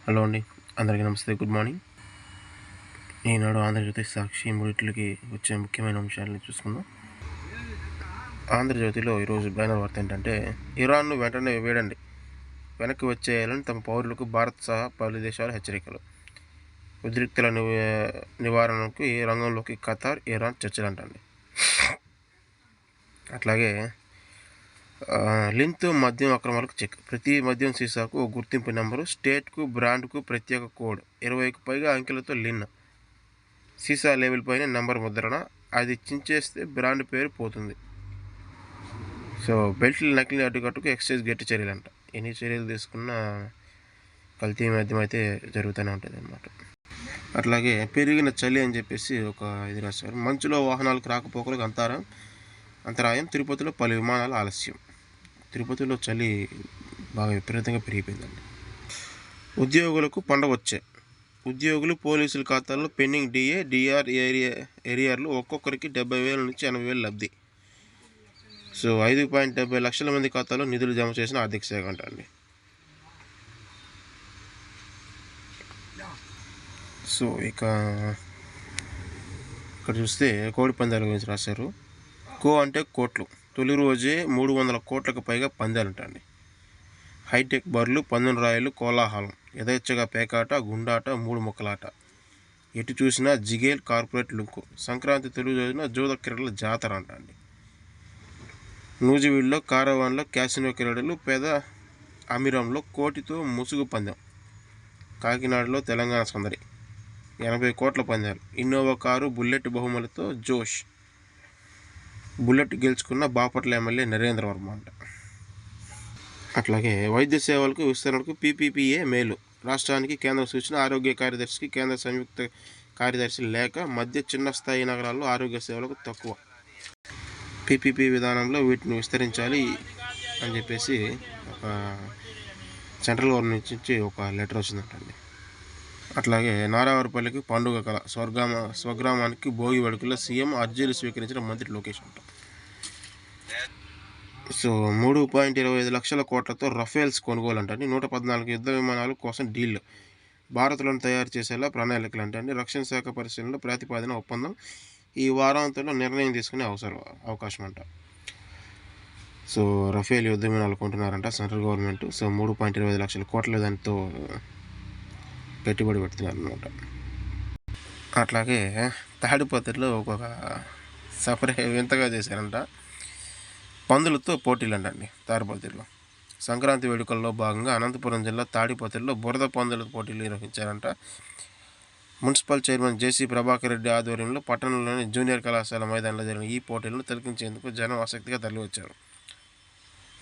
Hello అండి, అందరికీ నమస్తే, గుడ్ మార్నింగ్. ఈనాడు ఆంధ్రజ్యోతి, సాక్షి మూడిట్లకి వచ్చే ముఖ్యమైన అంశాలను చూసుకుందాం. ఆంధ్రజ్యోతిలో ఈరోజు బ్యానర్ వార్త ఏంటంటే, ఇరాన్ను వెంటనే వేడండి, వెనక్కి వచ్చేయాలని తమ పౌరులకు భారత్ సహా పలు దేశాల హెచ్చరికలు. ఉద్రిక్తల నివారణకు ఈ రంగంలోకి ఖతార్, ఇరాన్ చర్చలంటండి. అట్లాగే లిన్తో మద్యం అక్రమాలకు చెక్. ప్రతి మద్యం సీసాకు ఓ గుర్తింపు నెంబరు, స్టేట్కు, బ్రాండ్కు ప్రత్యేక కోడ్, 20కు పైగా అంకెలతో లిన్. సీసా లేబుల్ పైన నెంబర్ ముద్రణ, అది చించేస్తే బ్రాండ్ పేరు పోతుంది. సో బెల్ట్లు నకిలీ అడ్డుకట్టుకు ఎక్సైజ్ గట్టి చర్యలంట. ఎన్ని చర్యలు తీసుకున్నా కల్తీ మద్యం అయితే జరుగుతూనే ఉంటుంది అన్నమాట. అట్లాగే పెరిగిన చలి అని చెప్పేసి ఒక ఇది రాశారు. మంచులో వాహనాలకు రాకపోకలకు అంతరాయం, తిరుపతిలో పలు విమానాల ఆలస్యం. తిరుపతిలో చలి బాగా విపరీతంగా పెరిగిపోయిందండి. ఉద్యోగులకు పండగ వచ్చే. ఉద్యోగులు, పోలీసుల ఖాతాల్లో పెండింగ్ డిఏ, డిఆర్ ఏరియార్లు ఒక్కొక్కరికి 70,000 నుంచి 80,000 లబ్ధి. సో 5.70 లక్షల మంది ఖాతాలో నిధులు జమ చేసిన ఆర్థిక శాఖ అండి. సో ఇక్కడ చూస్తే కోడి పందాల గురించి రాశారు. అంటే కోట్లు. తొలి రోజే 300 కోట్లకు పైగా పందాలంటండి. హైటెక్ బర్లు, పందుల రాయలు, కోలాహలం, యథేచ్ఛగా పేకాట, గుండాట, 3 ముక్కలాట. ఎటు చూసినా జిగేల్ కార్పొరేట్ లుక్. సంక్రాంతి తొలి రోజున జూద క్రీడల జాతర అంటండి. నూజివీడులో కారవాన్లో క్యాసినో క్రీడలు, పేద అమిరంలో కోటితో ముసుగు పందెం. కాకినాడలో తెలంగాణ సందడి, 80 కోట్ల పందాలు. ఇన్నోవా కారు, బుల్లెట్ బహుమతితో జోష్. బుల్లెట్ గెలుచుకున్న బాపట్ల ఎమ్మెల్యే నరేంద్ర వర్మ అంట. అట్లాగే వైద్య సేవలకు విస్తరణకు పీపీపీఏ మేలు. రాష్ట్రానికి కేంద్ర సూచన. ఆరోగ్య కార్యదర్శికి కేంద్ర సంయుక్త కార్యదర్శి లేఖ. మధ్య చిన్న స్థాయి నగరాల్లో ఆరోగ్య సేవలకు తక్కువ. పీపీపీ విధానంలో వీటిని విస్తరించాలి అని చెప్పేసి ఒక సెంట్రల్ గవర్నమెంట్ నుంచి ఒక లెటర్ వచ్చిందంటండి. అట్లాగే నారావారిపల్లికి పండుగ కళ. స్వగ్రామానికి భోగి వేడుకల్లో సీఎం అర్జీలు స్వీకరించిన మంత్రి లోకేష్ అంట. సో 3.25 లక్షల కోట్లతో రఫేల్స్ కొనుగోలు అంటండి. 114 యుద్ధ విమానాల కోసం డీల్. భారత్లను తయారు చేసేలా ప్రణాళికలు అంటండి. రక్షణ శాఖ పరిశీలనలో ప్రతిపాదన ఒప్పందం. ఈ వారాంతంలో నిర్ణయం తీసుకునే అవకాశం అంట. సో రఫేల్ యుద్ధ విమానాలు కొంటున్నారంట సెంట్రల్ గవర్నమెంట్. సో 3.25 లక్షల కోట్ల దానితో పెట్టుబడి పెడుతున్నారు అనమాట. అట్లాగే తాడిపత్రిలో ఒక్కొక్క వింతగా చేశారంట. పందులతో పోటీలు అంటండి. తాడిపత్రిలో సంక్రాంతి వేడుకల్లో భాగంగా అనంతపురం జిల్లా తాడిపత్రిలో బురద పందుల పోటీలు నిర్వహించారంట. మున్సిపల్ చైర్మన్ జేసీ ప్రభాకర్ రెడ్డి ఆధ్వర్యంలో పట్టణంలోని జూనియర్ కళాశాల మైదానంలో జరిగిన ఈ పోటీలను తిలకించేందుకు జనం ఆసక్తిగా తరలివచ్చారు.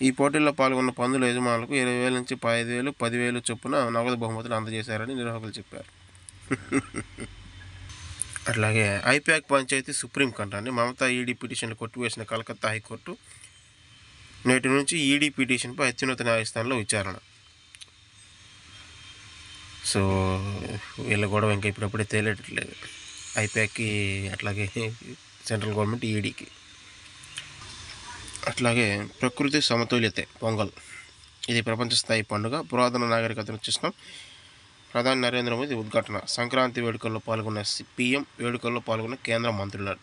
ఈ పోటీల్లో పాల్గొన్న పందుల యజమానులకు 20,000 నుంచి 5,000, 10,000 చొప్పున నగదు బహుమతులు అందజేశారని నిర్వాహకులు చెప్పారు. అట్లాగే ఐప్యాక్ పంచాయతీ సుప్రీం కంటండి. మమతా ఈడీ పిటిషన్లు కొట్టివేసిన కలకత్తా హైకోర్టు నేటి నుంచి ఈడీ పిటిషన్పై అత్యున్నత న్యాయస్థానంలో విచారణ. సో వీళ్ళ గొడవ ఇంకా ఇప్పుడప్పుడే తేలేటట్లేదు. ఐప్యాక్కి, అట్లాగే సెంట్రల్ గవర్నమెంట్ ఈడీకి. అట్లాగే ప్రకృతి సమతుల్యతే పొంగల్. ఇది ప్రపంచ స్థాయి పండుగ. పురాతన నాగరికతను చిహ్నం. ప్రధాని నరేంద్ర మోదీ ఉద్ఘాటన. సంక్రాంతి వేడుకల్లో పాల్గొన్న పీఎం, వేడుకల్లో పాల్గొన్న కేంద్ర మంత్రులు.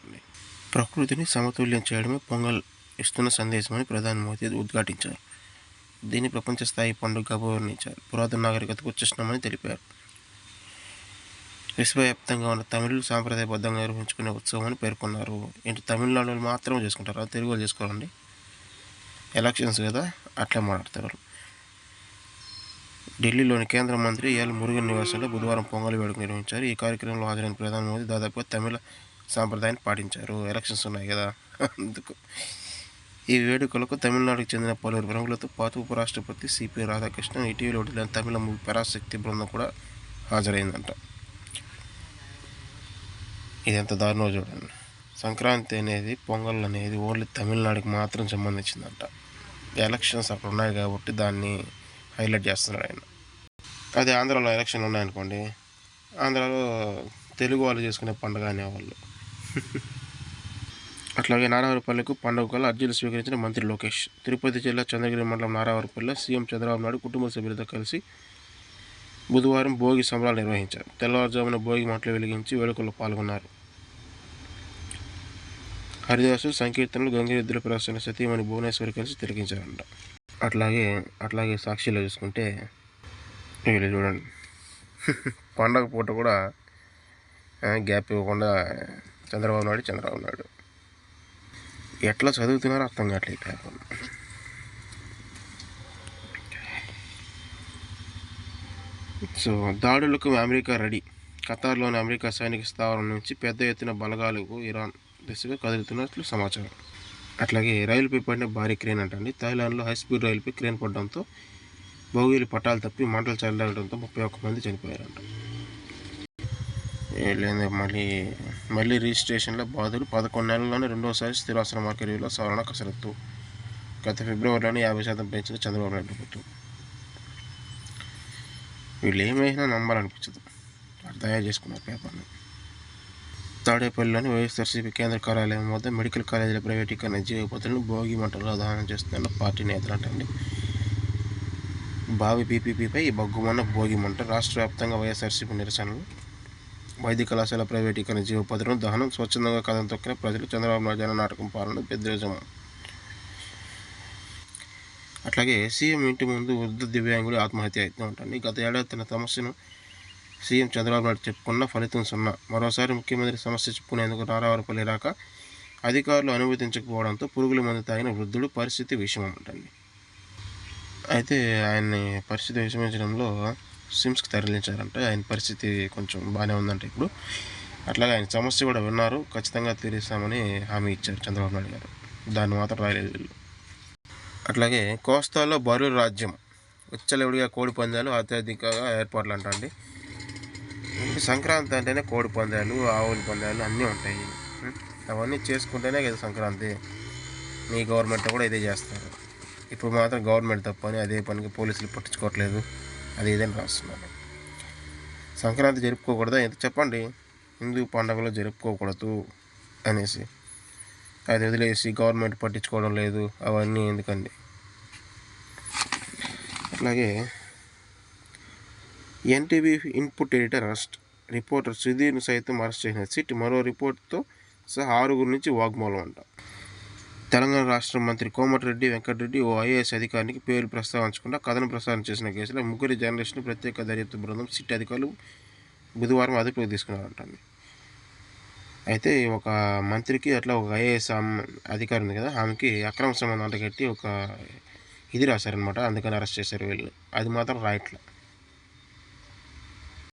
ప్రకృతిని సమతుల్యం చేయడమే పొంగల్ ఇస్తున్న సందేశమని ప్రధాని మోదీ ఉద్ఘాటించారు. దీన్ని ప్రపంచ స్థాయి పండుగగా అభివర్ణించారు. పురాతన నాగరికతకు చిహ్నమని తెలిపారు. విశ్వవ్యాప్తంగా ఉన్న తమిళులు సాంప్రదాయబద్ధంగా నిర్వహించుకునే ఉత్సవం అని పేర్కొన్నారు. ఏంటి తమిళనాడులో మాత్రమే చేసుకుంటారు, తెలుగు వాళ్ళు చేసుకోరండి. ఎలక్షన్స్ కదా, అట్లా మాట్లాడతారు. ఢిల్లీలోని కేంద్ర మంత్రి ఎల్ మురుగన్ నివాసంలో బుధవారం పొంగల్ వేడుక నిర్వహించారు. ఈ కార్యక్రమంలో హాజరైన ప్రధాని మోదీ దాదాపుగా తమిళ సాంప్రదాయాన్ని పాటించారు. ఎలక్షన్స్ ఉన్నాయి కదా అందుకు. ఈ వేడుకలకు తమిళనాడుకు చెందిన పలువురు ప్రముఖులతో పాటు ఉపరాష్ట్రపతి సిపి రాధాకృష్ణన్, ఇటీవల విడుదలైన తమిళ మూవీ పరాశక్తి బృందం కూడా హాజరైందంట. ఇది ఎంత దారుణో చూడండి. సంక్రాంతి అనేది, పొంగల్ అనేది ఓన్లీ తమిళనాడుకి మాత్రం సంబంధించిందంట. ఎలక్షన్స్ అక్కడ ఉన్నాయి కాబట్టి దాన్ని హైలైట్ చేస్తున్నాడు ఆయన. అదే ఆంధ్రాలో ఎలక్షన్లు ఉన్నాయనుకోండి, ఆంధ్రాలో తెలుగు వాళ్ళు చేసుకునే పండుగ అనేవాళ్ళు. అట్లాగే నారావారిపల్లికి పండుగ కల్లా అర్జీలు స్వీకరించిన మంత్రి లోకేష్. తిరుపతి జిల్లా చంద్రగిరి మండలం నారావారిపల్లిలో సీఎం చంద్రబాబు నాయుడు కుటుంబ సభ్యులతో కలిసి బుధవారం భోగి సంబరాలు నిర్వహించారు. తెల్లవారుజామున భోగి మంటలు వెలిగించి వేడుకల్లో పాల్గొన్నారు. హరిదాసు సంకీర్తనలు గంగిరెద్దుల ప్రదర్శన సతీమణి భువనేశ్వరి కలిసి తిలకించారంట. అట్లాగే సాక్షిలో చూసుకుంటే వీళ్ళు చూడండి పండగ పూట కూడా గ్యాప్ ఇవ్వకుండా చంద్రబాబు నాయుడు ఎట్లా చదువుతున్నారో అర్థం కావట్లేదు. సో దాడులకు అమెరికా రెడీ. ఖతార్లోని అమెరికా సైనిక స్థావరం నుంచి పెద్ద ఎత్తున బలగాలకు ఇరాన్ దిశగా కదులుతున్నట్లు సమాచారం. అట్లాగే రైలుపై పడిన భారీ క్రేన్ అంటండి. థాయిలాండ్లో హైస్పీడ్ రైలుపై క్రేన్ పడడంతో బోగీలు పట్టాలు తప్పి మంటలు చెలరడంతో 31 మంది చనిపోయారంట. మళ్ళీ రిజిస్ట్రేషన్ల బాధలు 11 నెలల్లోనే రెండోసారి స్థిరాస్తుల మార్కెట్ విలువ సవరణ కసరత్తు. గత ఫిబ్రవరిలోనే 50% పెంచిన చంద్రబాబు నాయుడు ప్రభుత్వం. వీళ్ళు ఏమైనా నమ్మాలనిపించదు. తయారు చేసుకున్నారు పేపర్ని. తాడేపల్లిలోని వైఎస్ఆర్సీపీ కేంద్ర కార్యాలయం వద్ద మెడికల్ కాలేజీల ప్రైవేటీకరణ జీవోపతులను భోగి మంటల్లో దహనం చేస్తున్న పార్టీ నేతలు అంటండి. బావి పీపీపీపై బగ్గుమన్న భోగి మంట. రాష్ట్ర వ్యాప్తంగా వైఎస్ఆర్సీపీ నిరసనలు. వైద్య కళాశాల ప్రైవేటీకరణ జీవోపతులను దహనం. స్వచ్ఛందంగా కథం తొక్కిన ప్రజలు. చంద్రబాబు నాయుడు జన నాటకం పాలన బెదిరిజం. అట్లాగే సీఎం ఇంటి ముందు వృద్ధ దివ్యాంగుడి ఆత్మహత్య యత్నం ఉంటుంది. గత ఏడాది తన సమస్యను సీఎం చంద్రబాబు నాయుడు చెప్పుకున్న ఫలితం 0. మరోసారి ముఖ్యమంత్రి సమస్య చెప్పుకునేందుకు నారావారపల్లి రాక అధికారులు అనుమతించకపోవడంతో పురుగుల మందు తాగిన వృద్ధుడు పరిస్థితి విషమం ఉంటుంది. అయితే ఆయన్ని పరిస్థితి విషమించడంలో సిమ్స్కి తరలించారంట. ఆయన పరిస్థితి కొంచెం బాగానే ఉందంటే ఇప్పుడు. అట్లాగే ఆయన సమస్య కూడా విన్నారు. ఖచ్చితంగా తీరుస్తామని హామీ ఇచ్చారు చంద్రబాబు నాయుడు గారు. దాన్ని మాత్రం రాయలేదు వీళ్ళు. అట్లాగే కోస్తాలో బరువు రాజ్యం. విచ్చలవిడిగా కోడి పందాలు అత్యధికంగా ఏర్పాట్లు అంటండి. సంక్రాంతి అంటేనే కోడి పందాలు, ఆవుల పందాలు అన్నీ ఉంటాయి. అవన్నీ చేసుకుంటేనే కదా సంక్రాంతి. మీ గవర్నమెంట్ కూడా ఇదే చేస్తారు. ఇప్పుడు మాత్రం గవర్నమెంట్ తప్పని అదే పనికి పోలీసులు పట్టించుకోవట్లేదు. అది ఇదని రాస్తున్నారు. సంక్రాంతి జరుపుకోకూడదా? ఎంత చెప్పండి. హిందూ పండుగలు జరుపుకోకూడదు అనేసి అది వదిలేసి గవర్నమెంట్ పట్టించుకోవడం లేదు అవన్నీ ఎందుకండి. అట్లాగే NTV input editor arrest. Reporter సుధీర్ను సైతం అరెస్ట్ చేసిన సిట్. మరో రిపోర్ట్తో సహా 6 నుంచి వాగ్మూలం అంట. తెలంగాణ రాష్ట్ర మంత్రి కోమటిరెడ్డి వెంకటరెడ్డి ఓ ఐఏఎస్ అధికారికి పేరు ప్రస్తావించకుండా కథనం ప్రసారం చేసిన కేసులో 3 జర్నలిస్టులు ప్రత్యేక దర్యాప్తు బృందం సిట్ అధికారులు బుధవారం అదుపులోకి తీసుకున్నారంటండి. అయితే ఒక మంత్రికి అట్లా ఒక ఐఏఎస్ అధికారి ఉంది కదా, ఆమెకి అక్రమ సంబంధం అంటగట్టి ఒక ఇది రాశారనమాట. అందుకని అరెస్ట్ చేశారు వీళ్ళు. అది మాత్రం రాయట్లే.